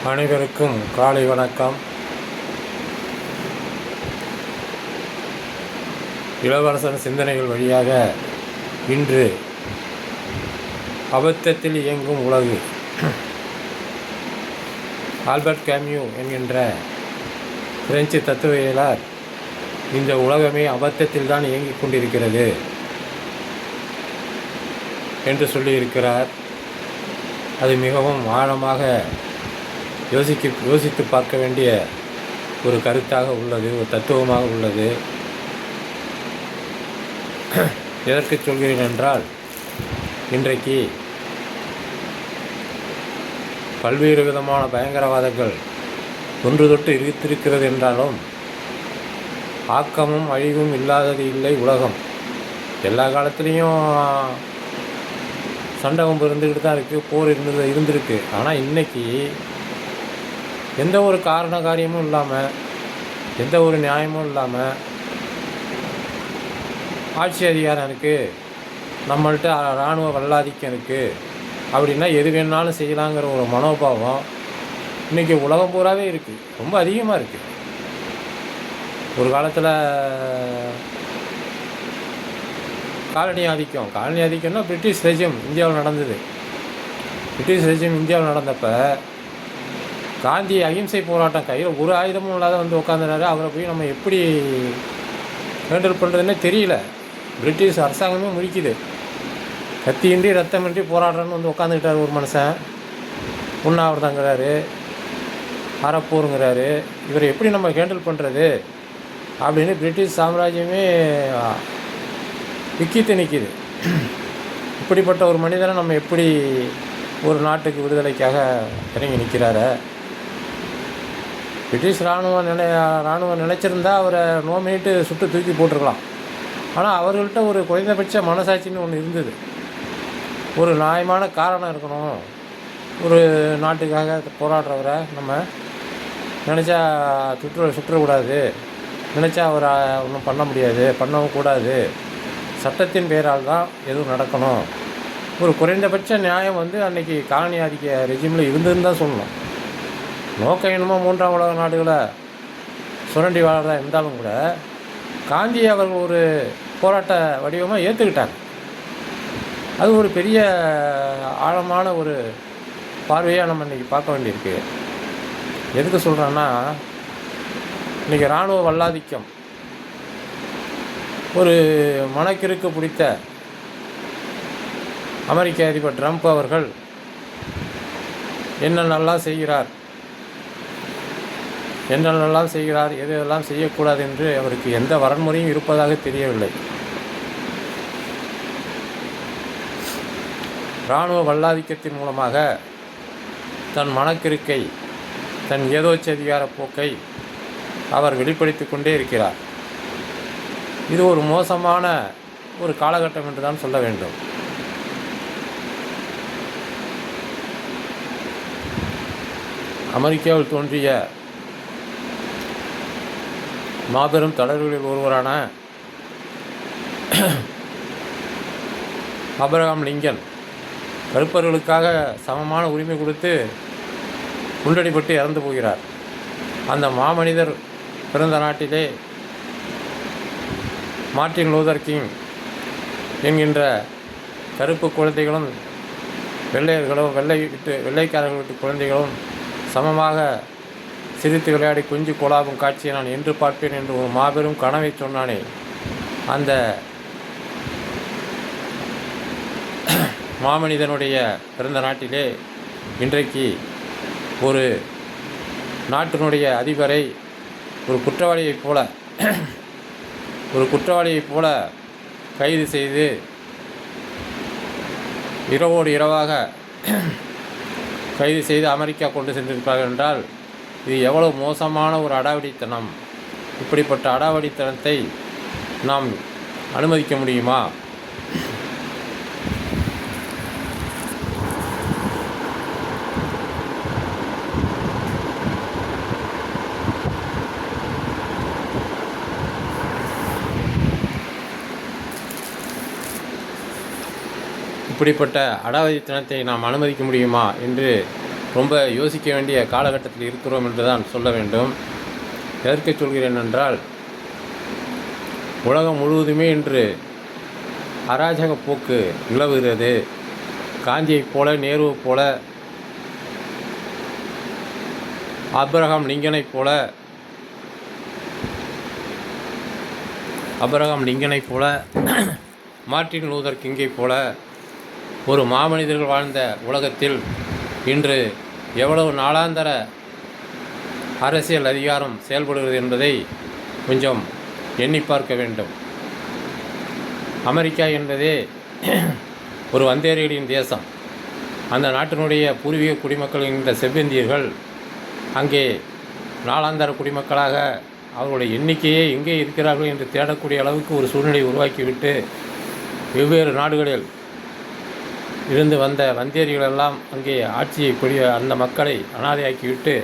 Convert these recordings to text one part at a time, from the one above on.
அனைவருக்கும் காலை வணக்கம். இளவரசன் சிந்தனைகள் வழியாக இன்று அபத்தத்தில் இயங்கும் உலகு. ஆல்பர்ட் கேமியூ என்கின்ற பிரெஞ்சு தத்துவவியலாளர் இந்த உலகமே அபத்தத்தில் தான் இயங்கிக் கொண்டிருக்கிறது என்று சொல்லியிருக்கிறார். அது மிகவும் ஆழமாக யோசித்து பார்க்க வேண்டிய ஒரு கருத்தாக உள்ளது, ஒரு தத்துவமாக உள்ளது. எதற்கு சொல்கிறேன் என்றால், இன்றைக்கு பல்வேறு விதமான பயங்கரவாதங்கள் ஒன்று தொட்டு இருத்திருக்கிறது என்றாலும் ஆக்கமும் அழிவும் இல்லாதது இல்லை உலகம். எல்லா காலத்துலேயும் சண்டை வம்பு இருந்துக்கிட்டு தான் இருக்குது, போர் இருந்திருக்கு. ஆனால் இன்றைக்கி எந்த ஒரு காரண காரியமும் இல்லாமல், எந்த ஒரு நியாயமும் இல்லாமல் ஆட்சி அதிகாரம் இருக்குது, நம்மள்கிட்ட இராணுவ வல்லாதிக்கம் இருக்குது அப்படின்னா எது வேணாலும் செய்யலாங்கிற ஒரு மனோபாவம் இன்றைக்கி உலகம் பூராவே இருக்குது, ரொம்ப அதிகமாக இருக்குது. ஒரு காலத்தில் காலனி ஆதிக்கம்னா பிரிட்டிஷ் ரெஜிம் இந்தியாவில் நடந்தது. பிரிட்டிஷ் ரெஜிம் இந்தியாவில் நடந்தப்போ காந்தி அகிம்சை போராட்டம் கையில் ஒரு ஆயுதமும் இல்லாத வந்து உட்காந்துனாரு. அவரை போய் நம்ம எப்படி ஹேண்டில் பண்ணுறதுன்னே தெரியல. பிரிட்டிஷ் அரசாங்கமே முடிக்குது. கத்தியின்றி ரத்தமின்றி போராடுறன்னு வந்து உட்காந்துக்கிட்டார் ஒரு மனுஷன். உண்ணாவிரதங்கிறாரு, அறப்போருங்கிறாரு. இவரை எப்படி நம்ம ஹேண்டில் பண்ணுறது அப்படின்னு பிரிட்டிஷ் சாம்ராஜ்யமே விக்கித்து நிற்கிது. இப்படிப்பட்ட ஒரு மனிதனை நம்ம எப்படி ஒரு நாட்டுக்கு விடுதலைக்காக இறங்கி நிற்கிறார. பிரிட்டிஷ் இராணுவம் நினைச்சிருந்தா அவரை நோமினிட்டு சுட்டு தூக்கி போட்டிருக்கலாம். ஆனால் அவர்கள்ட்ட ஒரு குறைந்தபட்ச மனசாட்சின்னு ஒன்று இருந்தது. ஒரு நியாயமான காரணம் இருக்கணும். ஒரு நாட்டுக்காக போராடுறவரை நம்ம நினச்சா சுற்றக்கூடாது, நினச்சா அவரை ஒன்றும் பண்ண முடியாது, பண்ணவும் கூடாது. சட்டத்தின் பேரால் தான் எதுவும் நடக்கணும். ஒரு குறைந்தபட்ச நியாயம் வந்து அன்றைக்கி காலனி ஆதிக்க ரெஜிமில் இருந்ததுன்னு தான் சொல்லணும். நோக்கம் என்னமோ மூன்றாம் உலக நாடுகளை சுரண்டி வாழறதா இருந்தாலும் கூட காந்தி அவர்கள் ஒரு போராட்ட வடிவமாக ஏற்றுக்கிட்டாங்க. அது ஒரு பெரிய ஆழமான ஒரு பார்வையாக நம்ம இன்றைக்கி பார்க்க வேண்டியிருக்கு. எதுக்கு சொல்கிறேன்னா, இன்றைக்கி இராணுவ வல்லாதிக்கம் ஒரு மனக்கிறுக்கு பிடித்த அமெரிக்க அதிபர் ட்ரம்ப் அவர்கள் என்னென்னலாம் செய்கிறார், எதெல்லாம் செய்யக்கூடாது என்று அவருக்கு எந்த வரன்முறையும் இருப்பதாக தெரியவில்லை. இராணுவ வல்லாதிக்கத்தின் மூலமாக தன் மனக்கிறுக்கை, தன் ஏதோச்சதிகார போக்கை அவர் வெளிப்படுத்தி கொண்டே இருக்கிறார். இது ஒரு மோசமான ஒரு காலகட்டம் என்று தான் சொல்ல வேண்டும். அமெரிக்காவில் தோன்றிய மாபெரும் தலைவர்களில் ஒருவரான ஆபிரகாம் லிங்கன் கருப்பர்களுக்காக சமமான உரிமை கொடுத்து குண்டடிப்பட்டு இறந்து போகிறார். அந்த மாமனிதர் பிறந்த நாட்டிலே மார்ட்டின் லூதர் கிங் என்கின்ற கருப்பு குழந்தைகளும் வெள்ளைக்காரர்கள் வீட்டு குழந்தைகளும் சமமாக சிரித்து விளையாடி குஞ்சு கொலாவும் காட்சியை நான் என்று பார்ப்பேன் என்று ஒரு மாபெரும் கனவை சொன்னானே, அந்த மாமனிதனுடைய பிறந்த நாட்டிலே இன்றைக்கு ஒரு நாட்டினுடைய அதிபரை ஒரு குற்றவாளியைப் போல கைது செய்து இரவோடு இரவாக கைது செய்து அமெரிக்கா கொண்டு சென்றிருப்பார்கள் என்றால் இது எவ்வளவு மோசமான ஒரு அடாவடித்தனம். இப்படிப்பட்ட அடாவடித்தனத்தை நாம் அனுமதிக்க முடியுமா? இப்படிப்பட்ட அடாவடித்தனத்தை நாம் அனுமதிக்க முடியுமா என்று ரொம்ப யோசிக்க வேண்டிய காலகட்டத்தில் இருக்கிறோம் என்று தான் சொல்ல வேண்டும். எதற்கு சொல்கிறேன் என்றால், உலகம் முழுவதுமே இன்று அராஜக போக்கு நிலவுகிறது. காந்தியைப் போல, நேருவைப் போல, ஆபிரகாம் லிங்கனைப் போல, மார்ட்டின் லூதர் கிங்கைப் போல ஒரு மாமனிதர்கள் வாழ்ந்த உலகத்தில் இன்று எவ்வளவு நாளாந்தர அரசியல் அதிகாரம் செயல்படுகிறது என்பதை கொஞ்சம் எண்ணி பார்க்க வேண்டும். அமெரிக்கா என்பதே ஒரு வந்தேரிகளின் தேசம். அந்த நாட்டினுடைய பூர்வீக குடிமக்கள் என்கின்ற செவ்வந்தியர்கள் அங்கே நாளாந்தர குடிமக்களாக அவர்களுடைய எண்ணிக்கையே எங்கே இருக்கிறார்கள் என்று தேடக்கூடிய அளவுக்கு ஒரு சூழ்நிலை உருவாக்கிவிட்டு வெவ்வேறு நாடுகளில் இருந்து வந்த வந்தேரிகளெல்லாம் அங்கே ஆட்சியை அந்த மக்களை அனாதையாக்கிவிட்டு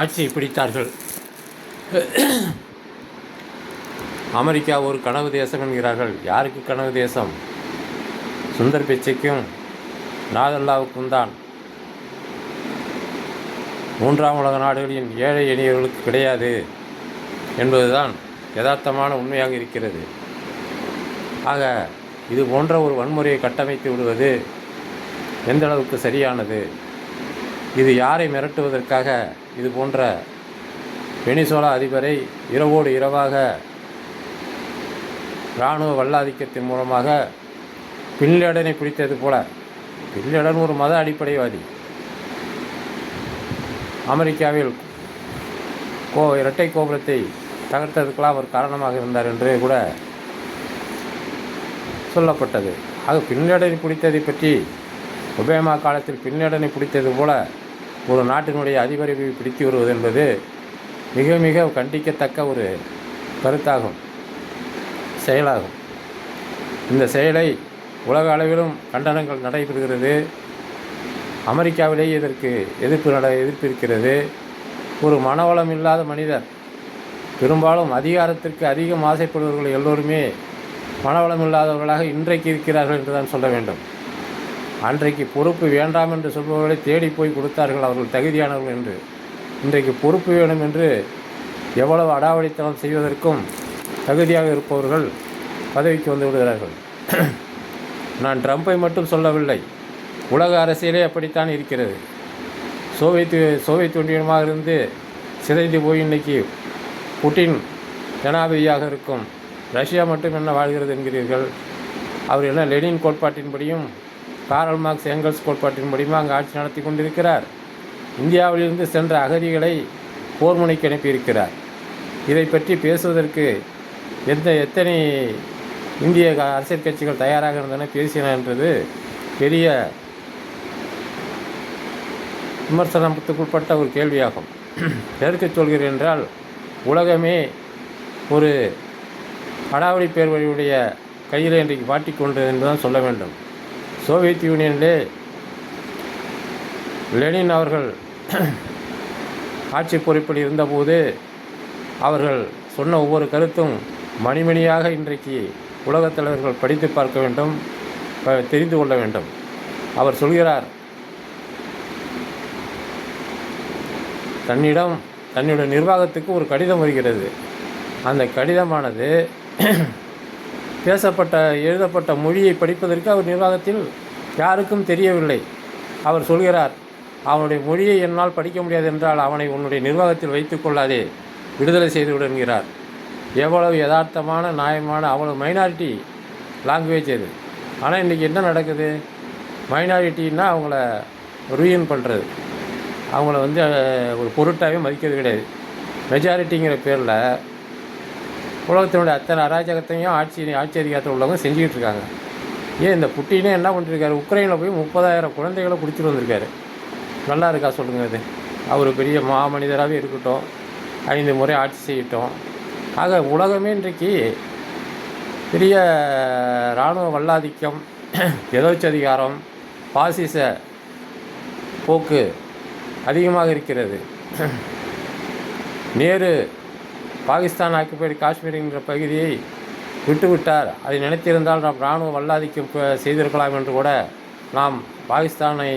ஆட்சியை பிடித்தார்கள். அமெரிக்கா ஒரு கனவு தேசம் என்கிறார்கள். யாருக்கு கனவு தேசம்? சுந்தர் பிச்சைக்கும் நாதல்லாவுக்கும் தான். மூன்றாம் உலக நாடுகளின் ஏழை எளியவர்களுக்கு கிடையாது என்பதுதான் யதார்த்தமான உண்மையாக இருக்கிறது. ஆக இது போன்ற ஒரு வன்முறையை கட்டமைத்து விடுவது எந்த அளவுக்கு சரியானது? இது யாரை மிரட்டுவதற்காக இது போன்ற வெனிசுலா அதிபரை இரவோடு இரவாக இராணுவ வல்லாதிக்கத்தின் மூலமாக பின்லேடனை பிடித்தது போல. பின்லேடன் ஒரு மத அடிப்படைவாதி. அமெரிக்காவில் இரட்டை கோபுரத்தை தகர்த்ததுக்கெல்லாம் அவர் காரணமாக இருந்தார் என்று கூட சொல்லப்பட்டது. ஆக பின்லேடனை பிடித்ததை பற்றி ஒபாமா காலத்தில் பின்லேடனை பிடித்தது போல ஒரு நாட்டினுடைய அதிபரை பிடித்து வருவது என்பது மிக மிக கண்டிக்கத்தக்க ஒரு கருத்தாகும், செயலாகும். இந்த செயலை உலக அளவிலும் கண்டனங்கள் நடைபெறுகிறது. அமெரிக்காவிலேயே இதற்கு எதிர்ப்பு இருக்கிறது. ஒரு மனவளம் இல்லாத மனிதர், பெரும்பாலும் அதிகாரத்திற்கு அதிகம் ஆசைப்படுபவர்கள் எல்லோருமே மனவளம் இல்லாதவர்களாக இன்றைக்கு இருக்கிறார்கள் என்று தான் சொல்ல வேண்டும். அன்றைக்கு பொறுப்பு வேண்டாம் என்று சொல்பவர்களை தேடி போய் கொடுத்தார்கள் அவர்கள் தகுதியானவர்கள் என்று. இன்றைக்கு பொறுப்பு வேணும் என்று எவ்வளவு அடாவடித்தனம் செய்வதற்கும் தகுதியாக இருப்பவர்கள் பதவிக்கு வந்து விடுகிறார்கள். நான் ட்ரம்பை மட்டும் சொல்லவில்லை, உலக அரசியலே அப்படித்தான் இருக்கிறது. சோவியத் ஒன்றியமாக இருந்து சிதைந்து போய் இன்றைக்கி புட்டின் ஜனாதிபதியாக இருக்கும். ரஷ்யா மட்டும் என்ன வாழ்கிறது என்கிறீர்கள்? அவர் என்ன லெனின் கோட்பாட்டின்படியும் காரல் மார்க்ஸ் ஏங்கல்ஸ் கோட்பாட்டின்படியும் அங்கே ஆட்சி நடத்தி கொண்டிருக்கிறார். இந்தியாவிலிருந்து சென்ற அகதிகளை போர் முனைக்கு அனுப்பியிருக்கிறார். இதை பற்றி பேசுவதற்கு எத்தனை இந்திய அரசியல் கட்சிகள் தயாராக இருந்தன, பேசின என்றது பெரிய விமர்சனத்துக்குட்பட்ட ஒரு கேள்வியாகும். எதற்கு சொல்கிறேன் என்றால், உலகமே ஒரு அடாவடி பேர்வழியுடைய கையில் இன்றைக்கு மாட்டிக்கொண்டது என்று தான் சொல்ல வேண்டும். சோவியத் யூனியனிலே லெனின் அவர்கள் ஆட்சி பொறுப்பில் இருந்தபோது அவர்கள் சொன்ன ஒவ்வொரு கருத்தும் மணிமணியாக இன்றைக்கு உலகத் தலைவர்கள் படித்து பார்க்க வேண்டும், தெரிந்து கொள்ள வேண்டும். அவர் சொல்கிறார், தன்னுடைய நிர்வாகத்துக்கு ஒரு கடிதம் வருகிறது. அந்த கடிதமானது எழுதப்பட்ட மொழியை படிப்பதற்கு அவர் நிர்வாகத்தில் யாருக்கும் தெரியவில்லை. அவர் சொல்கிறார், அவனுடைய மொழியை என்னால் படிக்க முடியாது என்றால் அவனை உன்னுடைய நிர்வாகத்தில் வைத்து கொள்ளாதே, விடுதலை செய்து விடுகிறார். எவ்வளவு யதார்த்தமான நியாயமான அவ்வளவு மைனாரிட்டி லாங்குவேஜ் அது. ஆனால் இன்றைக்கி என்ன நடக்குது? மைனாரிட்டின்னா அவங்கள ரூயின் பண்ணுறது, அவங்கள ஒரு பொருட்டாகவே மதிக்கிறது கிடையாது. மெஜாரிட்டிங்கிற பேரில் உலகத்தினுடைய அத்தனை அராஜகத்தையும் ஆட்சி அதிகாரத்தில் உள்ளவங்க செஞ்சுக்கிட்டு இருக்காங்க. ஏன் இந்த புட்டினே என்ன பண்ணிருக்காரு? உக்ரைனில் போய் 30,000 குழந்தைகளை குடிச்சிட்டு வந்திருக்காரு. நல்லா இருக்கா சொல்லுங்கள்? அது அவர் பெரிய மாமனிதராகவே இருக்கட்டும், 5 முறை ஆட்சி செய்யட்டும். ஆக உலகமே இன்றைக்கு பெரிய இராணுவ வல்லாதிக்கம், எதோச்சதிகாரம், பாசிச போக்கு அதிகமாக இருக்கிறது. நேரு பாகிஸ்தான் ஆக்குபைடு காஷ்மீர் என்கிற பகுதியை விட்டுவிட்டார். அதை நினைத்திருந்தால் நாம் இராணுவ வல்லாதிக்கம் செய்திருக்கலாம் என்று கூட நாம் பாகிஸ்தானை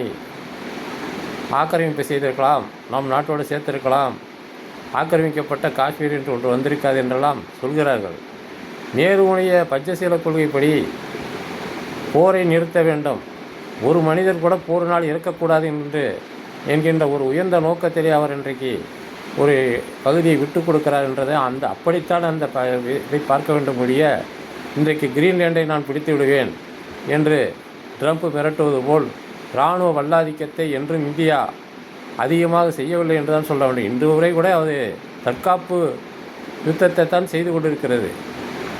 ஆக்கிரமிப்பு செய்திருக்கலாம், நம் நாட்டோடு சேர்த்திருக்கலாம், ஆக்கிரமிக்கப்பட்ட காஷ்மீர் என்று ஒன்று வந்திருக்காது என்றெல்லாம் சொல்கிறார்கள். நேருவுடைய பஞ்சசீல கொள்கைப்படி போரை நிறுத்த வேண்டும், ஒரு மனிதர் கூட போரினால் இறக்கக்கூடாது என்கின்ற ஒரு உயர்ந்த நோக்கத்திலே அவர் இன்றைக்கு ஒரு பகுதியை விட்டு கொடுக்கிறார் என்றதை அப்படித்தான் இதை பார்க்க வேண்டும் ஒழிய இன்றைக்கு கிரீன்லேண்டை நான் பிடித்து விடுவேன் என்று ட்ரம்ப் மிரட்டுவது போல் இராணுவ வல்லாதிக்கத்தை என்றும் இந்தியா அதிகமாக செய்யவில்லை என்று தான் சொல்ல வேண்டும். இன்று வரை கூட அது தற்காப்பு யுத்தத்தை தான் செய்து கொண்டிருக்கிறது.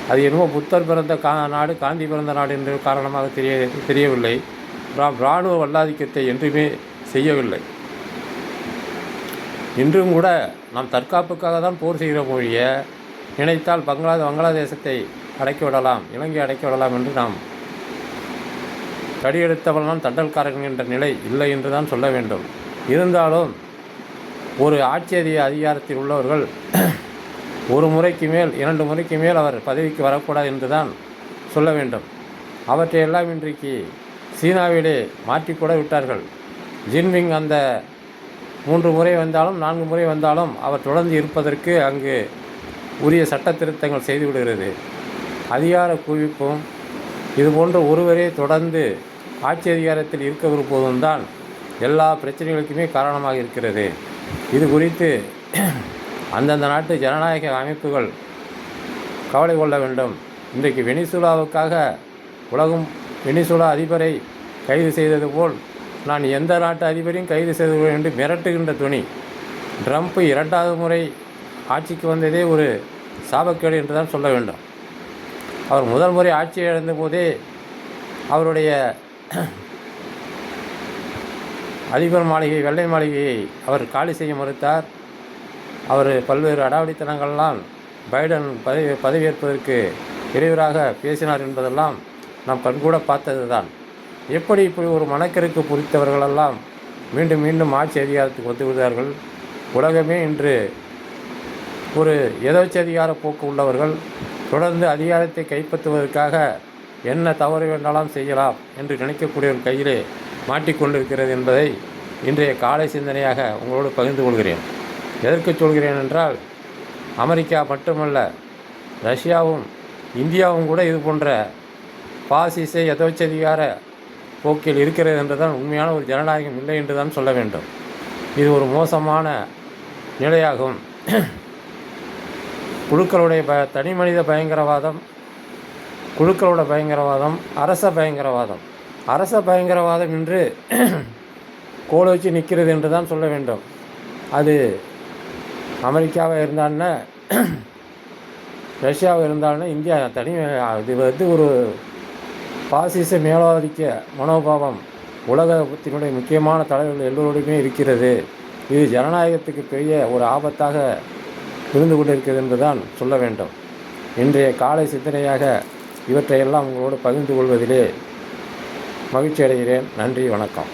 அது என்னமோ புத்தர் பிறந்த நாடு, காந்தி பிறந்த நாடு என்ற காரணமாக தெரியவில்லை. இராணுவ வல்லாதிக்கத்தை என்றுமே செய்யவில்லை. இன்றும் கூட நாம் தற்காப்புக்காக தான் போர் செய்கிறோம் ஒழிய நினைத்தால் வங்காளதேசத்தை அடக்கிவிடலாம், இலங்கை அடக்கிவிடலாம் என்று நாம் தடியெடுத்தவள்தான் தண்டல்காரர்கள் என்ற நிலை இல்லை என்று தான் சொல்ல வேண்டும். இருந்தாலும் ஒரு ஆட்சி அதிகாரத்தில் உள்ளவர்கள் ஒரு முறைக்கு மேல் 2 முறைக்கு மேல் அவர் பதவிக்கு வரக்கூடாது என்று தான் சொல்ல வேண்டும். அவற்றையெல்லாம் இன்றைக்கு சீனாவிலே மாற்றிக்கூட விட்டார்கள். ஜின்பிங் அந்த 3 முறை வந்தாலும் 4 முறை வந்தாலும் அவர் தொடர்ந்து இருப்பதற்கு அங்கு உரிய சட்ட திருத்தங்கள் செய்துவிடுகிறது. அதிகார குவிப்பும் இதுபோன்ற ஒருவரே தொடர்ந்து ஆட்சி அதிகாரத்தில் இருக்க விருப்பதும் தான் எல்லா பிரச்சனைகளுக்குமே காரணமாக இருக்கிறது. இது குறித்து அந்தந்த நாட்டு ஜனநாயக அமைப்புகள் கவலை கொள்ள வேண்டும். இன்றைக்கு வெனிசுலாவுக்காக உலகம் வெனிசுலா அதிபரை கைது செய்தது போல் நான் எந்த நாட்டு அதிபரையும் கைது செய்துள்ளேன் என்று மிரட்டுகின்ற துணி. ட்ரம்ப் 2வது முறை ஆட்சிக்கு வந்ததே ஒரு சாபக்கேடு என்று தான் சொல்ல வேண்டும். அவர் முதல் முறை ஆட்சியை இழந்த போதே அவருடைய அதிபர் மாளிகை, வெள்ளை மாளிகையை அவர் காலி செய்ய மறுத்தார். அவர் பல்வேறு அடாவடித்தனங்கள்லாம் பைடன் பதவியேற்பதற்கு இடையூறாக பேசினார் என்பதெல்லாம் நாம் கண்கூட பார்த்தது தான். எப்படி இப்படி ஒரு மனக்கருக்கு பொறித்தவர்களெல்லாம் மீண்டும் மீண்டும் ஆட்சி அதிகாரத்துக்கு வந்து விடுவார்கள்? உலகமே இன்று ஒரு எதேச்சதிகார போக்கு உள்ளவர்கள் தொடர்ந்து அதிகாரத்தை கைப்பற்றுவதற்காக என்ன தவறு வேண்டாலும் செய்யலாம் என்று நினைக்கக்கூடிய ஒரு கையிலே மாட்டிக்கொண்டிருக்கிறது என்பதை இன்றைய காலை சிந்தனையாக உங்களோடு பகிர்ந்து கொள்கிறேன். எதற்கு சொல்கிறேன் என்றால், அமெரிக்கா மட்டுமல்ல, ரஷ்யாவும் இந்தியாவும் கூட இது போன்ற பாசிச எதேச்சதிகார போக்கில் இருக்கிறது என்றுதான் உண்மையான ஒரு ஜனநாயகம் இல்லை என்று தான் சொல்ல வேண்டும். இது ஒரு மோசமான நிலையாகும். குழுக்களுடைய தனி மனித பயங்கரவாதம், குழுக்களோட பயங்கரவாதம், அரச பயங்கரவாதம் என்று கோல் வச்சு நிற்கிறது என்று தான் சொல்ல வேண்டும். அது அமெரிக்காவாக இருந்தால்னா, ரஷ்யாவாக இருந்தால்னா, இந்தியா இது ஒரு பாசிச மேலாதிக்க மனோபாவம் உலகத்தினுடைய முக்கியமான தலைவர்கள் எல்லோருடையுமே இருக்கிறது. இது ஜனநாயகத்துக்கு பெரிய ஒரு ஆபத்தாக இருந்து கொண்டிருக்கிறது என்றுதான் சொல்ல வேண்டும். இன்றைய காலை சிந்தனையாக இவற்றையெல்லாம் உங்களோடு பகிர்ந்து கொள்வதிலே மகிழ்ச்சி அடைகிறேன். நன்றி, வணக்கம்.